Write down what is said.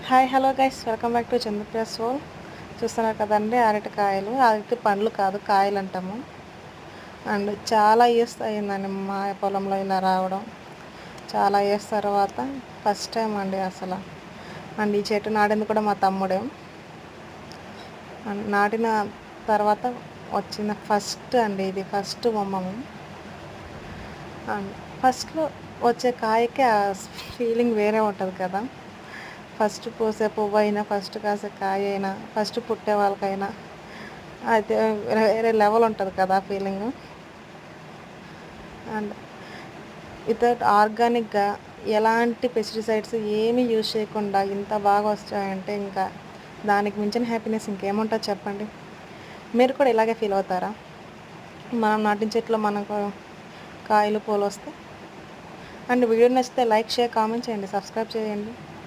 Hi hello guys, welcome back to Chandrapriya soul. చూస్తున్నారు కదండి, అరటికాయలు. అరటి పండ్లు కాదు, కాయలు అంటాము. అండ్ చాలా ఇయర్స్ అయ్యిందండి మా పొలంలో ఇలా రావడం. చాలా ఇయర్స్ తర్వాత ఫస్ట్ టైం అండి అసలు. అండ్ ఈ చెట్టు నాటింది కూడా మా తమ్ముడే. అండ్ నాటిన తర్వాత వచ్చిన ఫస్ట్ అండి, ఇది ఫస్ట్ బొమ్మము. అండ్ ఫస్ట్లో వచ్చే కాయకి ఆ ఫీలింగ్ వేరే ఉంటుంది కదా. ఫస్ట్ పూసే పువ్వు అయినా, ఫస్ట్ కాసే కాయ అయినా, ఫస్ట్ పుట్టే వాళ్ళకైనా అయితే వేరే లెవెల్ ఉంటుంది కదా ఫీలింగ్. అండ్ వితౌట్ ఆర్గానిక్గా ఎలాంటి పెస్టిసైడ్స్ ఏమీ యూజ్ చేయకుండా ఇంత బాగా వస్తాయంటే ఇంకా దానికి మించిన హ్యాపీనెస్ ఇంకేముంటుంది చెప్పండి. మీరు కూడా ఇలాగే ఫీల్ అవుతారా? మనం నాటిన చెట్లు మనకు కాయలు పూలు వస్తాయి. అండ్ వీడియో నచ్చితే లైక్, షేర్, కామెంట్ చేయండి, సబ్స్క్రైబ్ చేయండి.